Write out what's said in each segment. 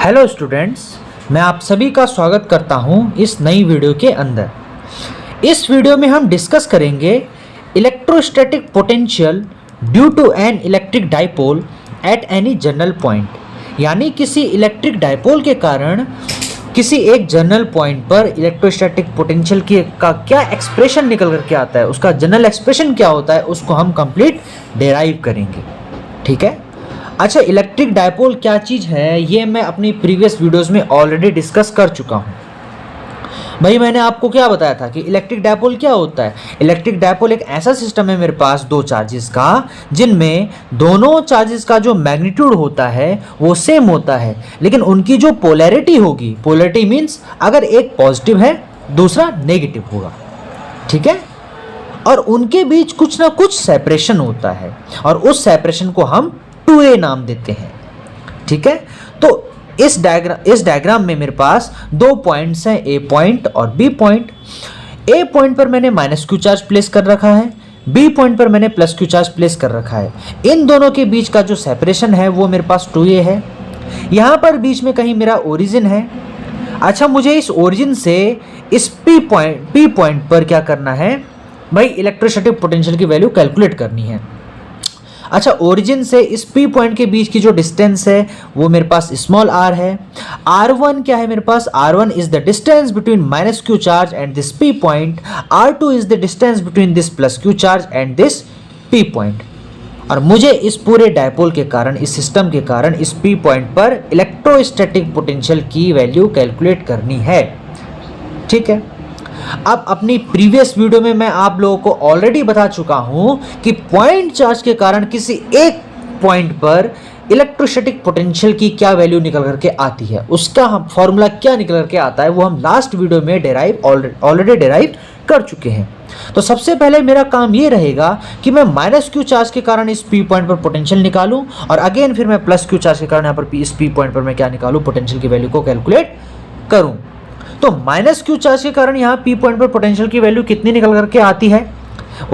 Hello students, मैं आप सभी का स्वागत करता हूं इस नई वीडियो के अंदर। इस वीडियो में हम डिस्कस करेंगे electrostatic potential due to an electric dipole at any general point. यानी किसी इलेक्ट्रिक डाइपोल के कारण किसी एक जनरल पॉइंट पर इलेक्ट्रोस्टैटिक पोटेंशियल का क्या एक्सप्रेशन निकल करके आता है, उसका जनरल एक्सप्रेशन क्या होता है, उसको हम कंप्लीट डेराइव करेंगे। ठीक है। अच्छा, इलेक्ट्रिक डायपोल क्या चीज़ है ये मैं अपनी प्रीवियस वीडियोस में ऑलरेडी डिस्कस कर चुका हूँ। भाई मैंने आपको क्या बताया था कि इलेक्ट्रिक डायपोल क्या होता है। इलेक्ट्रिक डायपोल एक ऐसा सिस्टम है मेरे पास दो चार्जेस का, जिनमें दोनों चार्जेस का जो मैग्नीट्यूड होता है वो सेम होता है, लेकिन उनकी जो पोलैरिटी होगी, पोलैरिटी मीन्स अगर एक पॉजिटिव है दूसरा नेगेटिव होगा। ठीक है। और उनके बीच कुछ ना कुछ सेपरेशन होता है और उस सेपरेशन को हम 2a नाम देते हैं। ठीक है। तो इस डायग्राम में मेरे पास दो पॉइंट्स हैं, ए पॉइंट और बी पॉइंट। ए पॉइंट पर मैंने माइनस क्यू चार्ज प्लेस कर रखा है, बी पॉइंट पर मैंने प्लस क्यू चार्ज प्लेस कर रखा है। इन दोनों के बीच का जो सेपरेशन है वो मेरे पास 2a है। यहाँ पर बीच में कहीं मेरा ओरिजिन है। अच्छा, मुझे इस ओरिजिन से इस पी पॉइंट पर क्या करना है भाई, इलेक्ट्रोस्टैटिक पोटेंशियल की वैल्यू कैलकुलेट करनी है। अच्छा, ओरिजिन से इस पी पॉइंट के बीच की जो डिस्टेंस है वो मेरे पास स्मॉल r है। r1 क्या है मेरे पास, r1 is the distance between minus Q charge and this P point, r2 is the distance between this plus Q charge and this P point. और मुझे इस पूरे डायपोल के कारण, इस सिस्टम के कारण इस पी पॉइंट पर इलेक्ट्रोस्टैटिक पोटेंशियल की वैल्यू कैलकुलेट करनी है। ठीक है। अब अपनी प्रीवियस वीडियो में मैं आप लोगों को ऑलरेडी बता चुका हूं कि पॉइंट चार्ज के कारण किसी एक पॉइंट पर इलेक्ट्रोस्टैटिक पोटेंशियल की क्या वैल्यू निकल करके आती है, उसका हम फॉर्मूला क्या निकल करके आता है वो हम लास्ट वीडियो में ऑलरेडी डेराइव कर चुके हैं। तो सबसे पहले मेरा काम ये रहेगा कि मैं माइनस क्यू चार्ज के कारण इस पी पॉइंट पर पोटेंशियल निकालूं और अगेन फिर मैं प्लस क्यू चार्ज के कारण यहाँ पर इस पी पॉइंट पर मैं क्या निकालूं, पोटेंशियल की वैल्यू को कैलकुलेट करूं। तो माइनस क्यू चार्ज के कारण यहाँ पी पॉइंट पर पोटेंशियल की वैल्यू कितनी निकल करके आती है,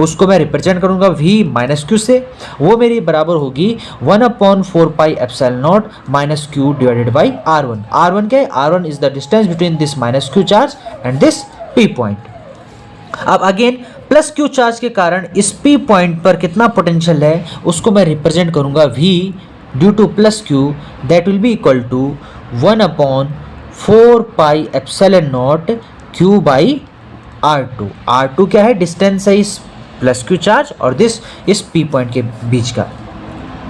उसको मैं रिप्रेजेंट करूंगा v माइनस क्यू से। वो मेरी बराबर होगी 1/4 pi epsilon not minus Q divided by r1। r1 क्या है, r1 is the distance between this minus Q charge and this P point. अब अगेन प्लस क्यू चार्ज के कारण इस पी पॉइंट पर कितना पोटेंशियल है उसको मैं रिप्रेजेंट करूंगा v due to plus q, that will be equal to 1/4 pi epsilon nought q by r2। r2 क्या है, डिस्टेंस है इस प्लस क्यू चार्ज और इस पी पॉइंट के बीच का।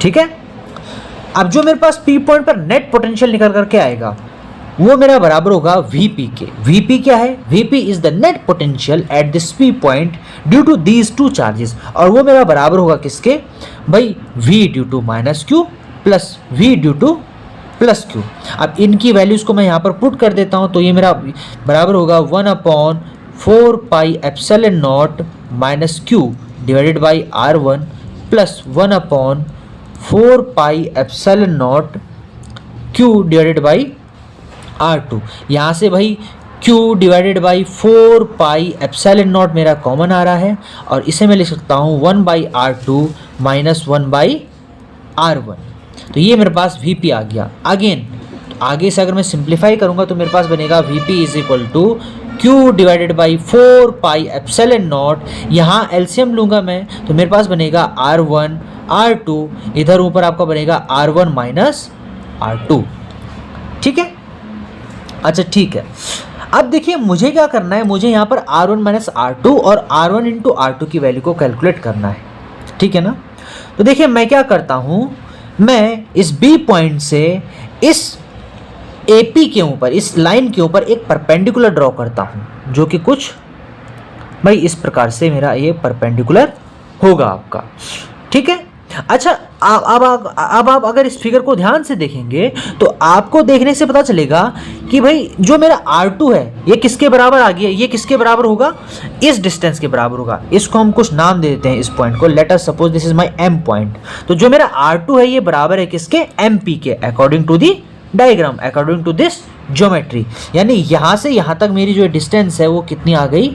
ठीक है। अब जो मेरे पास पी पॉइंट पर नेट पोटेंशियल निकल करके आएगा वो मेरा बराबर होगा vp के। vp क्या है, vp is the net potential at this P point due to these two charges, और वो मेरा बराबर होगा किसके भाई, v due to minus q plus v due to plus q. अब इनकी वैल्यूज को मैं यहाँ पर पुट कर देता हूँ, तो ये मेरा बराबर होगा 1/4 pi epsilon not minus Q divided by r1 plus 1/4 pi epsilon nought Q divided by r2। यहाँ से भाई q divided by 4 pi epsilon not मेरा कॉमन आ रहा है और इसे मैं लिख सकता हूँ 1/r2 माइनस 1/r1। तो ये मेरे पास Vp आ गया। अगेन आगे से अगर मैं सिंप्लीफाई करूंगा तो मेरे पास बनेगा Vp is equal to Q divided by 4 pi epsilon nought. यहाँ एलसीएम लूंगा मैं तो मेरे पास बनेगा R1 R2, इधर ऊपर आपका बनेगा R1 माइनस R2। ठीक है। अच्छा ठीक है। अब देखिए मुझे क्या करना है, मुझे यहाँ पर R1 माइनस R2 और R1 इंटू R2 की वैल्यू को कैलकुलेट करना है। ठीक है ना। तो देखिए मैं क्या करता हूँ, मैं इस बी पॉइंट से इस AP के ऊपर, इस लाइन के ऊपर एक परपेंडिकुलर ड्रॉ करता हूं, जो कि कुछ भाई इस प्रकार से मेरा ये परपेंडिकुलर होगा आपका। ठीक है। अच्छा, अब आप अगर इस फिगर को ध्यान से देखेंगे तो आपको देखने से पता चलेगा कि भाई जो मेरा R2 है ये किसके बराबर आ गया, ये किसके बराबर होगा, इस डिस्टेंस के बराबर होगा। इसको हम कुछ नाम दे देते हैं इस पॉइंट को, let us suppose this is my M point. तो जो मेरा R2 है ये बराबर है किसके, MP के, according to the diagram, according to this geometry. यानी यहाँ से यहाँ तक मेरी जो डिस्टेंस है वो कितनी आ गई,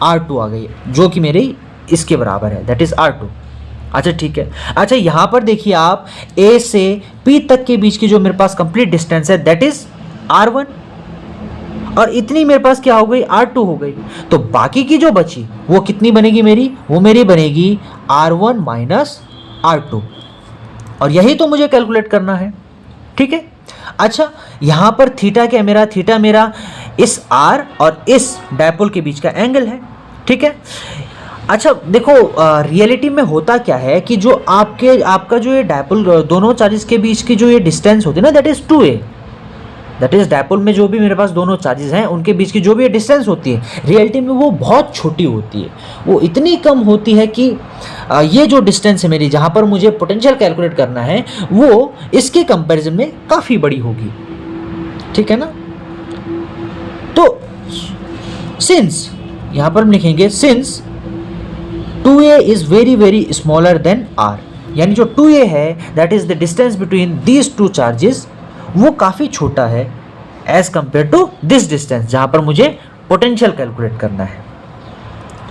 R2 आ गई, जो कि मेरी इसके बराबर है, दैट इज R2। अच्छा ठीक है। अच्छा यहाँ पर देखिए आप A से P तक के बीच की जो मेरे पास कंप्लीट डिस्टेंस है दैट इज R1, और इतनी मेरे पास क्या हो गई, R2 हो गई। तो बाकी की जो बची वो कितनी बनेगी मेरी, वो मेरी बनेगी R1 माइनस R2, और यही तो मुझे कैलकुलेट करना है। ठीक है। अच्छा यहाँ पर थीटा क्या है मेरा, थीटा मेरा इस R और इस डायपोल के बीच का एंगल है। ठीक है। अच्छा देखो रियलिटी में होता क्या है कि जो आपका जो ये डायपोल दोनों चार्जेस के बीच की जो ये डिस्टेंस होती है ना that is 2a, that is dipole में जो भी मेरे पास दोनों चार्जेस हैं उनके बीच की जो भी डिस्टेंस होती है रियलिटी में वो बहुत छोटी होती है, वो इतनी कम होती है कि ये जो डिस्टेंस है मेरी जहाँ पर मुझे पोटेंशियल कैलकुलेट करना है वो इसके कंपैरिजन में काफ़ी बड़ी होगी। ठीक है ना। तो सिंस यहाँ पर हम लिखेंगे since 2a is very very smaller than r, यानी जो 2a है that is the distance between these two charges, वो काफ़ी छोटा है as compare to this distance जहाँ पर मुझे पोटेंशियल कैलकुलेट करना है।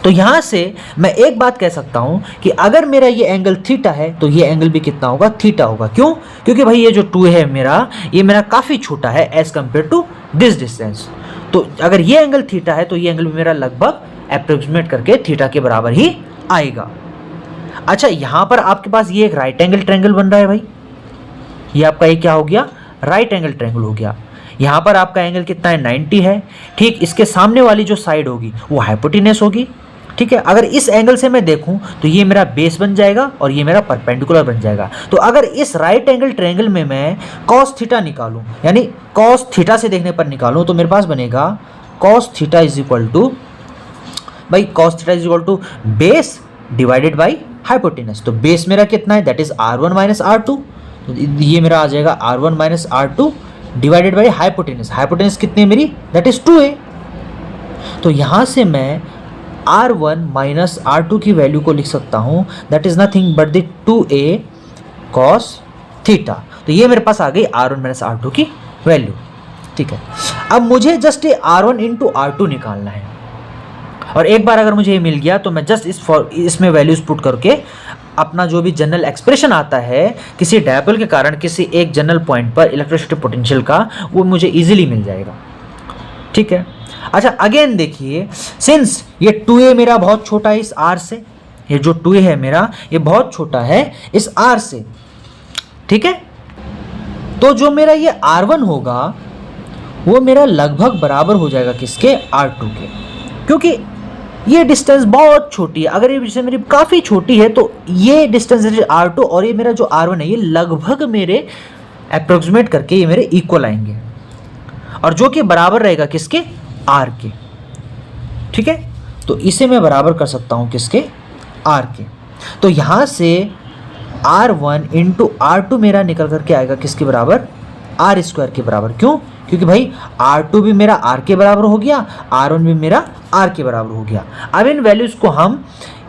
तो यहाँ से मैं एक बात कह सकता हूँ कि अगर मेरा ये एंगल थीटा है तो ये एंगल भी कितना होगा, थीटा होगा। क्यों? क्योंकि भाई ये जो 2 है ये मेरा काफ़ी छोटा है as compare to this distance. तो अगर ये एंगल थीटा है तो ये एंगल भी मेरा लगभग अप्रोक्सीमेट करके थीटा के बराबर ही आएगा। अच्छा यहाँ पर आपके पास ये एक राइट एंगल ट्रायंगल बन रहा है भाई, ये आपका ये क्या हो गया, राइट एंगल ट्रायंगल हो गया। यहाँ पर आपका एंगल कितना है, 90 है। ठीक, इसके सामने वाली जो साइड होगी वो हाइपोटेन्यूस होगी। ठीक है। अगर इस एंगल से मैं देखूं तो ये मेरा बेस बन जाएगा और ये मेरा परपेंडिकुलर बन जाएगा। तो अगर इस राइट एंगल ट्रायंगल में मैं कॉस थीटा निकालूं, यानी कॉस थीटा से देखने पर निकालूं, तो मेरे पास बनेगा cos theta is equal to, भाई cos theta is equal to base divided by hypotenuse. तो बेस मेरा कितना है, that is R1 minus R2, तो ये मेरा आ जाएगा R1 minus R2 divided by hypotenuse. Hypotenuse कितनी है मेरी, दैट इज 2a। तो यहाँ से मैं R1 माइनस R2 की वैल्यू को लिख सकता हूँ, that is nothing but the 2a cos theta. तो ये मेरे पास आ गई R1 माइनस R2 की वैल्यू। ठीक है। अब मुझे जस्ट ये R1 इंटू R2 निकालना है, और एक बार अगर मुझे ये मिल गया तो मैं जस्ट इसमें वैल्यूज पुट करके अपना जो भी जनरल एक्सप्रेशन आता है किसी डायपोल के कारण किसी एक जनरल पॉइंट पर इलेक्ट्रोस्टैटिक पोटेंशियल का, वो मुझे इजीली मिल जाएगा। ठीक है। अच्छा अगेन देखिए, सिंस ये 2a मेरा बहुत छोटा है इस r से, ये जो 2a है मेरा ये बहुत छोटा है इस r से। ठीक है। तो जो मेरा ये R1 होगा वो मेरा लगभग बराबर हो जाएगा किसके, R2 के, क्योंकि ये डिस्टेंस बहुत छोटी है। अगर ये डिस्टेंस मेरी काफ़ी छोटी है तो ये डिस्टेंस R2 और ये मेरा जो R1 है ये लगभग मेरे अप्रोक्सीमेट करके ये मेरे इक्वल आएंगे, और जो कि बराबर रहेगा किसके, R के। ठीक है। तो इसे मैं बराबर कर सकता हूँ किसके, R के। तो यहाँ से R1 इंटू R2 मेरा निकल करके आएगा किसके बराबर, R स्क्वायर के बराबर। क्यों? क्योंकि भाई R2 भी मेरा R के बराबर हो गया, R1 भी मेरा R के बराबर हो गया। अब इन वैल्यूज को हम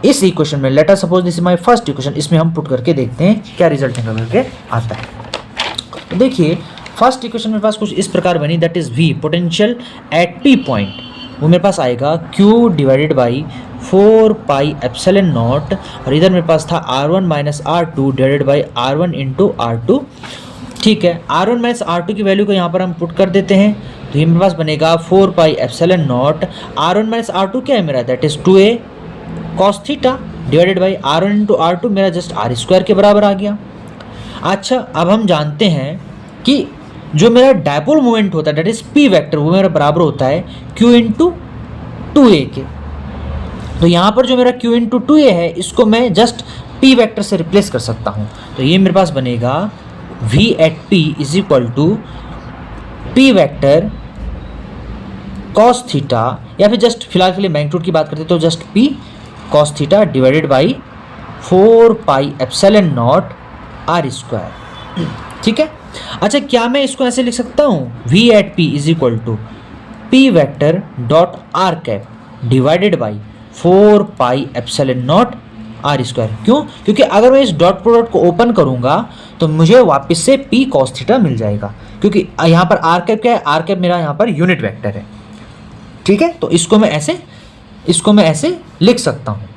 इस इक्वेशन में, let us suppose this is my first equation, इसमें हम पुट करके देखते हैं क्या रिजल्ट निकल करके आता है। तो देखिए फर्स्ट इक्वेशन मेरे पास कुछ इस प्रकार बनी, that is V potential at P point, वो मेरे पास आएगा Q divided by 4 pi epsilon not, और इधर मेरे पास था R1 minus R2 divided by R1 into R2। ठीक है। R1 माइनस R2 की वैल्यू को यहाँ पर हम पुट कर देते हैं, तो ये मेरे पास बनेगा 4 pi epsilon not, R1 minus R2 क्या है मेरा, that is 2a cos theta divided by R1 into R2 मेरा जस्ट R स्क्वायर के बराबर आ गया। अच्छा अब हम जानते हैं कि जो मेरा डायपोल मोमेंट होता है दैट इज P वेक्टर, वो मेरा बराबर होता है Q इंटू 2a के। तो यहाँ पर जो मेरा Q इंटू 2a है इसको मैं जस्ट P वेक्टर से रिप्लेस कर सकता हूँ। तो ये मेरे पास बनेगा V at P is equal to P vector cos theta, या फिर जस्ट फिलहाल के लिए मैग्नीट्यूड की बात करते तो just P cos theta divided by 4 pi epsilon not R square. ठीक है। अच्छा क्या मैं इसको ऐसे लिख सकता हूँ, V at P is equal to P vector dot R cap divided by 4 pi epsilon not R square. क्यों? क्योंकि अगर मैं इस डॉट प्रोडक्ट को ओपन करूंगा तो मुझे वापस से P कॉस थीटा मिल जाएगा, क्योंकि यहाँ पर R कैप क्या है, R कैप मेरा यहाँ पर यूनिट वेक्टर है। ठीक है। तो इसको मैं ऐसे लिख सकता हूँ।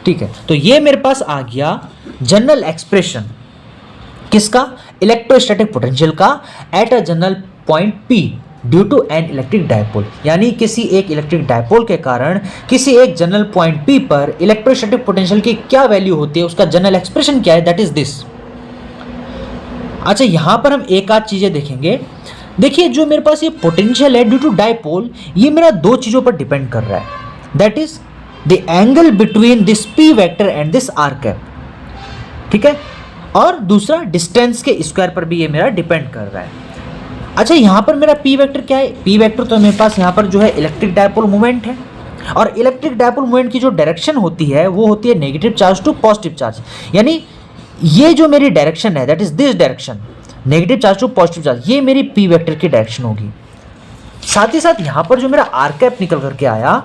ठीक है, तो ये मेरे पास आ गया जनरल एक्सप्रेशन किसका, इलेक्ट्रोस्टैटिक पोटेंशियल का at a general point P due to an electric dipole, यानी किसी एक इलेक्ट्रिक डायपोल के कारण किसी एक जनरल पॉइंट P पर इलेक्ट्रोस्टैटिक पोटेंशियल की क्या वैल्यू होती है, उसका जनरल एक्सप्रेशन क्या है, दैट इज दिस। अच्छा, यहां पर हम एक आध चीजें देखेंगे। देखिए जो मेरे पास ये पोटेंशियल है ड्यू टू डायपोल, ये मेरा दो चीजों पर डिपेंड कर रहा है, that is the angle between this P vector and this R cap, ठीक है, और दूसरा डिस्टेंस के स्क्वायर पर भी ये मेरा डिपेंड कर रहा है। अच्छा, यहाँ पर मेरा P वेक्टर क्या है, P वेक्टर तो मेरे पास यहाँ पर जो है इलेक्ट्रिक डायपोल मोमेंट है, और इलेक्ट्रिक डायपोल मोमेंट की जो डायरेक्शन होती है वो होती है negative charge to positive charge, यानी ये जो मेरी डायरेक्शन है that is this direction, negative charge to positive charge, ये मेरी P वेक्टर की डायरेक्शन होगी। साथ ही साथ यहाँ पर जो मेरा R कैप निकल करके आया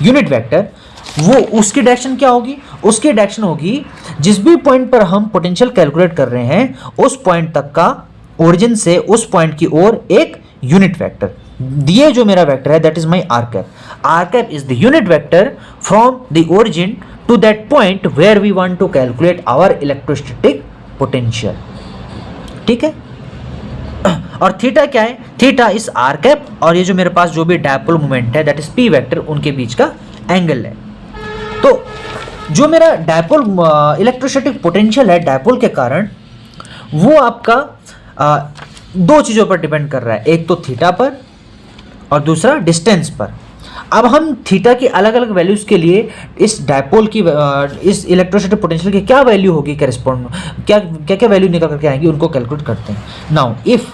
यूनिट वेक्टर, वो उसकी डायरेक्शन क्या होगी, उसकी डायरेक्शन होगी जिस भी पॉइंट पर हम पोटेंशियल कैलकुलेट कर रहे हैं उस पॉइंट तक का, ओरिजिन से उस पॉइंट की ओर एक यूनिट वेक्टर, दिए जो मेरा वेक्टर है that is my R cap. R cap is the unit vector from the origin to that point where we want to calculate our electrostatic potential, ठीक है। और थीटा क्या है, थीटा इज R कैप, और ये जो मेरे पास जो भी डायपोल मोमेंट है दैट इज P वेक्टर, उनके बीच का एंगल है। तो जो मेरा डायपोल इलेक्ट्रोस्टैटिक पोटेंशियल है डायपोल के कारण, वो आपका दो चीज़ों पर डिपेंड कर रहा है, एक तो थीटा पर और दूसरा डिस्टेंस पर। अब हम थीटा की अलग अलग वैल्यूज़ के लिए इस डायपोल की इस इलेक्ट्रोस्टैटिक पोटेंशियल की क्या वैल्यू होगी करेस्पॉन्ड, क्या क्या क्या वैल्यू निकल करके आएंगी, उनको कैलकुलेट करते हैं। Now if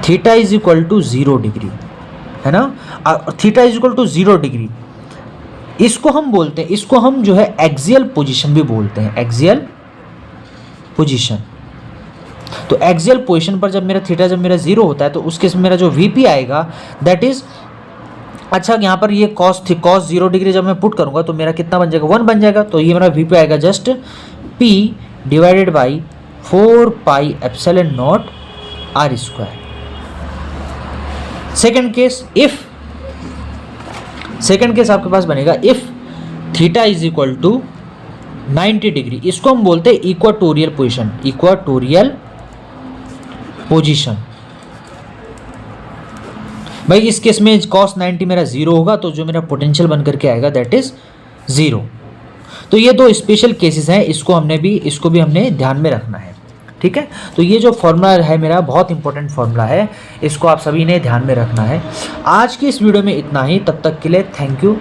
theta is equal to 0 degree, है ना, theta is equal to 0 degree, इसको हम बोलते हैं, इसको हम जो है एक्सियल पोजीशन भी बोलते हैं, एक्सियल पोजीशन। तो एक्सियल पोजीशन पर जब मेरा थीटा जब मेरा 0 होता है तो उस केस में मेरा जो Vp आएगा दैट इज, अच्छा यहाँ पर ये कॉस 0 डिग्री जब मैं पुट करूंगा तो मेरा कितना बन जाएगा, 1 बन जाएगा, तो ये मेरा Vp आएगा just P divided by 4 pi epsilon not R square. Second case आपके पास बनेगा if theta is equal to 90 degree, इसको हम बोलते हैं इक्वाटोरियल पोजीशन, इक्वाटोरियल पोजीशन। भाई इस केस में cos 90 मेरा 0 होगा, तो जो मेरा पोटेंशियल बन करके आएगा दैट इज 0। तो ये दो स्पेशल केसेस हैं, इसको भी हमने ध्यान में रखना है, ठीक है। तो ये जो फॉर्मूला है मेरा बहुत इंपॉर्टेंट फॉर्मूला है, इसको आप सभी ने ध्यान में रखना है। आज की इस वीडियो में इतना ही, तब तक के लिए थैंक यू।